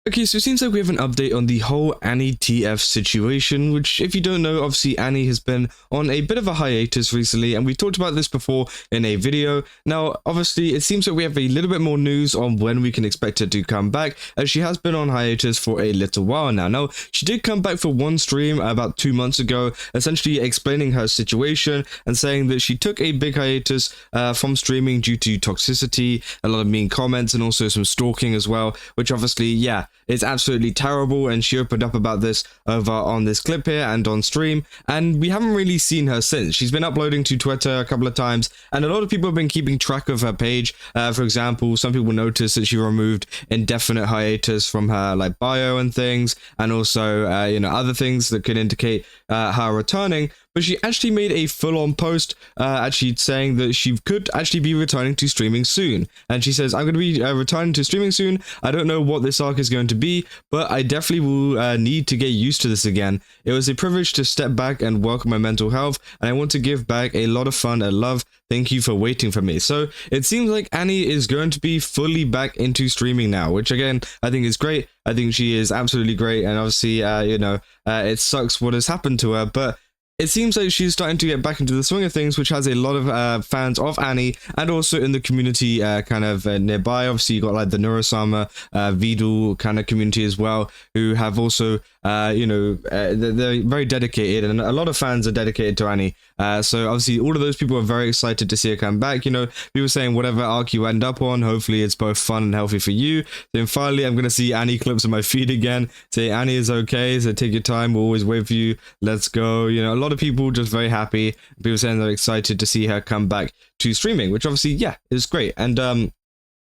Okay, so it seems like we have an update on the whole AnnyTF situation, which, if you don't know, obviously Annie has been on a bit of a hiatus recently, and we've talked about this before in a video. Now, obviously, it seems like we have a little bit more news on when we can expect her to come back, as she has been on hiatus for a little while now. Now, she did come back for one stream about 2 months ago, essentially explaining her situation and saying that she took a big hiatus from streaming due to toxicity, a lot of mean comments, and also some stalking as well, which obviously, yeah, it's absolutely terrible, and she opened up about this over on this clip here and on stream, and we haven't really seen her since. She's been uploading to Twitter a couple of times, and a lot of people have been keeping track of her page. For example, some people noticed that she removed indefinite hiatus from her like bio and things, and also other things that could indicate her returning. But she actually made a full-on post actually saying that she could actually be returning to streaming soon. And she says, I'm going to be returning to streaming soon. I don't know what this arc is going to be, but I definitely will need to get used to this again. It was a privilege to step back and work on my mental health, and I want to give back a lot of fun and love. Thank you for waiting for me. So it seems like Annie is going to be fully back into streaming now, which again, I think is great. I think she is absolutely great. And obviously, it sucks what has happened to her, but it seems like she's starting to get back into the swing of things, which has a lot of fans of Annie, and also in the community kind of nearby. Obviously, you got like the Neurosama, Vidal kind of community as well, who have also, they're very dedicated, and a lot of fans are dedicated to Annie. So obviously, all of those people are very excited to see her come back. You know, people saying whatever arc you end up on, hopefully it's both fun and healthy for you. Then finally, I'm going to see Annie clips on my feed again. Say Annie is okay, so take your time. We'll always wait for you. Let's go. You know, a lot of people just very happy. People saying they're excited to see her come back to streaming, which obviously, yeah, is great. And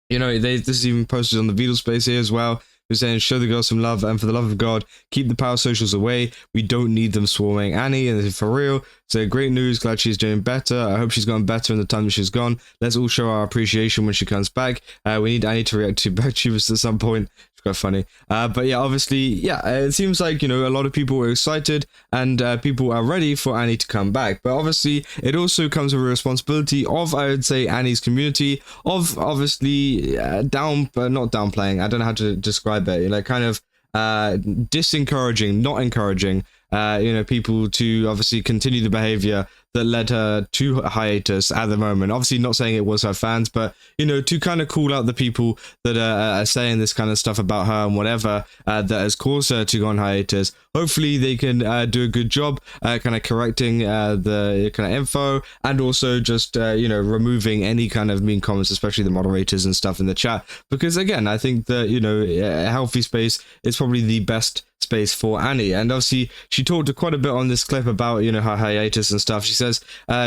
this is even posted on the Vidal space here as well. Who's saying, show the girls some love, and for the love of God, keep the power socials away. We don't need them swarming Annie, and this is for real. So great news, glad she's doing better. I hope she's gotten better in the time that she's gone. Let's all show our appreciation when she comes back. We need Annie to react to vtubers at some point. It's quite funny. But yeah, obviously, yeah, it seems like, a lot of people are excited, and people are ready for Annie to come back. But obviously, it also comes with a responsibility of, I would say, Annie's community, of obviously not downplaying, I don't know how to describe it, kind of disencouraging, not encouraging, people to obviously continue the behavior that led her to hiatus at the moment. Obviously not saying it was her fans, but, to kind of call out the people that are saying this kind of stuff about her and whatever that has caused her to go on hiatus. Hopefully they can do a good job kind of correcting the kind of info, and also just, removing any kind of mean comments, especially the moderators and stuff in the chat. Because again, I think that, a healthy space is probably the best space for Annie. And obviously she talked quite a bit on this clip about her hiatus and stuff. She says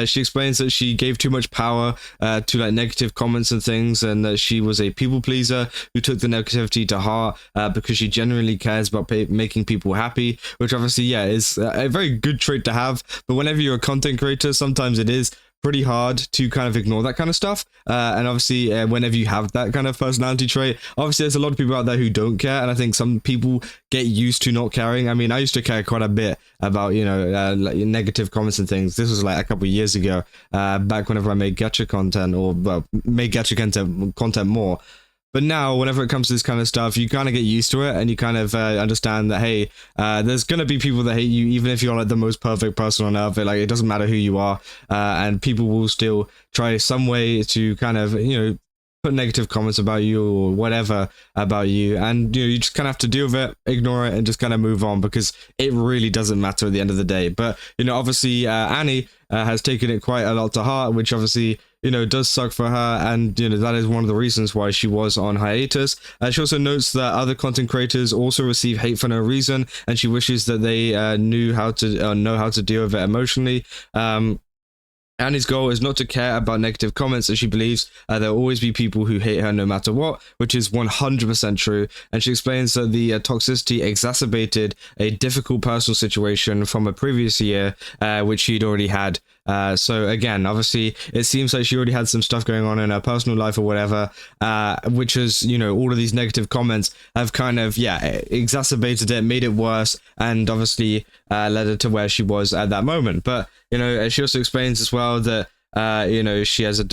she explains that she gave too much power to like negative comments and things, and that she was a people pleaser who took the negativity to heart because she genuinely cares about making people happy, which obviously, yeah, is a very good trait to have. But whenever you're a content creator, sometimes it is pretty hard to kind of ignore that kind of stuff, and obviously whenever you have that kind of personality trait, obviously there's a lot of people out there who don't care, and I think some people get used to not caring. I mean, I used to care quite a bit about like negative comments and things. This was like a couple of years ago, back whenever I made gacha content, or made gacha content more. But now, whenever it comes to this kind of stuff, you kind of get used to it, and you kind of understand that, hey, there's going to be people that hate you, even if you're like the most perfect person on earth. It doesn't matter who you are, and people will still try some way to kind of, put negative comments about you or whatever about you, and you just kind of have to deal with it, ignore it, and just kind of move on, because it really doesn't matter at the end of the day. But obviously Annie has taken it quite a lot to heart, which obviously does suck for her, and that is one of the reasons why she was on hiatus. She also notes that other content creators also receive hate for no reason, and she wishes that they know how to deal with it emotionally. Annie's goal is not to care about negative comments, as she believes there will always be people who hate her no matter what, which is 100% true. And she explains that the toxicity exacerbated a difficult personal situation from a previous year, which she'd already had. So again, obviously, it seems like she already had some stuff going on in her personal life or whatever, which is, all of these negative comments have kind of, exacerbated it, made it worse, and obviously led her to where she was at that moment. But, she also explains as well that she has a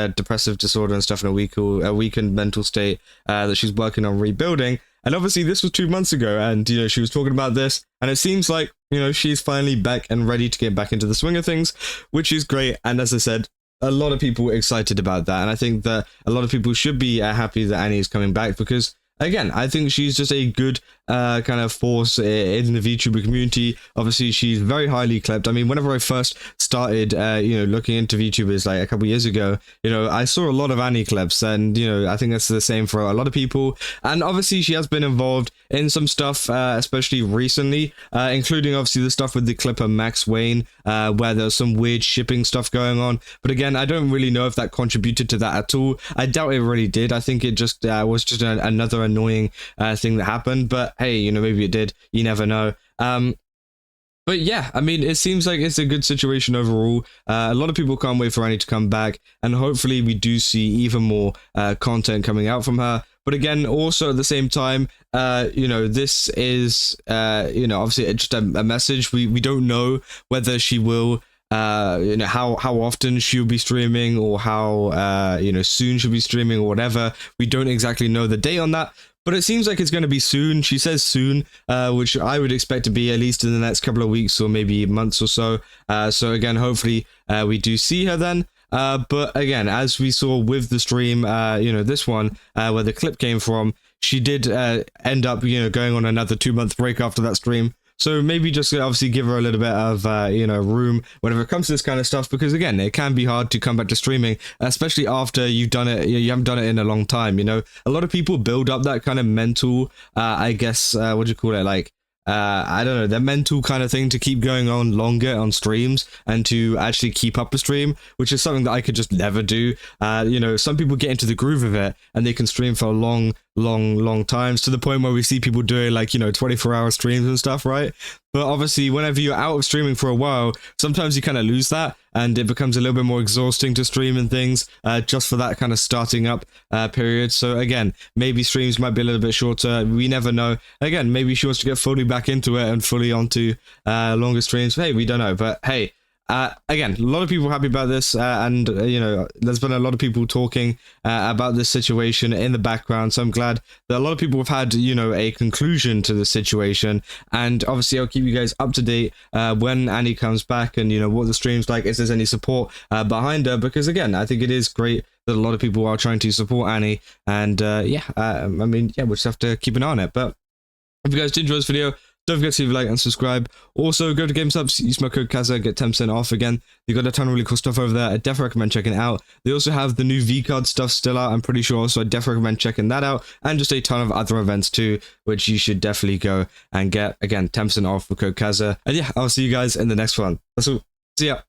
depressive disorder and stuff, in a weakened mental state that she's working on rebuilding. And obviously this was 2 months ago, and you know, she was talking about this, and it seems like, you know, she's finally back and ready to get back into the swing of things, which is great. And as I said, a lot of people excited about that, and I think that a lot of people should be happy that Annie is coming back, because again, I think she's just a good kind of force in the VTuber community. Obviously, she's very highly clipped. I mean, whenever I first started, you know, looking into VTubers like a couple years ago, you know, I saw a lot of Annie clips, and you know, I think that's the same for a lot of people. And obviously, she has been involved in some stuff, especially recently, including obviously the stuff with the clipper Max Wayne, where there's some weird shipping stuff going on. But again, I don't really know if that contributed to that at all. I doubt it really did. I think it just was just another annoying thing that happened. But hey, you know, maybe it did. You never know. But yeah, I mean, it seems like it's a good situation overall. A lot of people can't wait for Annie to come back, and hopefully we do see even more content coming out from her. But again, also at the same time, you know, this is, you know, obviously just a message. We don't know whether she will, you know, how often she'll be streaming, or how, you know, soon she'll be streaming, or whatever. We don't exactly know the date on that. But it seems like it's going to be soon. She says soon, which I would expect to be at least in the next couple of weeks or maybe months or so. So again, hopefully we do see her then. But again, as we saw with the stream, you know, this one, where the clip came from, she did end up, you know, going on another 2-month break after that stream. So maybe just obviously give her a little bit of, you know, room whenever it comes to this kind of stuff, because again, it can be hard to come back to streaming, especially after you've done it, you haven't done it in a long time, you know. A lot of people build up that kind of mental, I guess, what do you call it, like, I don't know, the mental kind of thing to keep going on longer on streams and to actually keep up a stream, which is something that I could just never do. You know, some people get into the groove of it and they can stream for long times, to the point where we see people doing like, you know, 24-hour streams and stuff, right? But obviously, whenever you're out of streaming for a while, sometimes you kind of lose that, and it becomes a little bit more exhausting to stream and things, just for that kind of starting up period. So again, maybe streams might be a little bit shorter. We never know. Again, maybe she wants to get fully back into it and fully onto longer streams. Hey, we don't know. But hey, again, a lot of people are happy about this, and you know, there's been a lot of people talking about this situation in the background, so I'm glad that a lot of people have had, you know, a conclusion to the situation. And obviously I'll keep you guys up to date when Annie comes back, and you know, what the stream's like, if there's any support behind her, because again, I think it is great that a lot of people are trying to support Annie. And yeah, I mean, yeah, we'll just have to keep an eye on it. But if you guys did enjoy this video, don't forget to leave a like and subscribe. Also, go to GameStop, use my code Kaza, get 10% off again. They've got a ton of really cool stuff over there. I definitely recommend checking it out. They also have the new V-Card stuff still out, I'm pretty sure, so I definitely recommend checking that out. And just a ton of other events too, which you should definitely go and get. Again, 10% off with code Kaza. And yeah, I'll see you guys in the next one. That's all. See ya.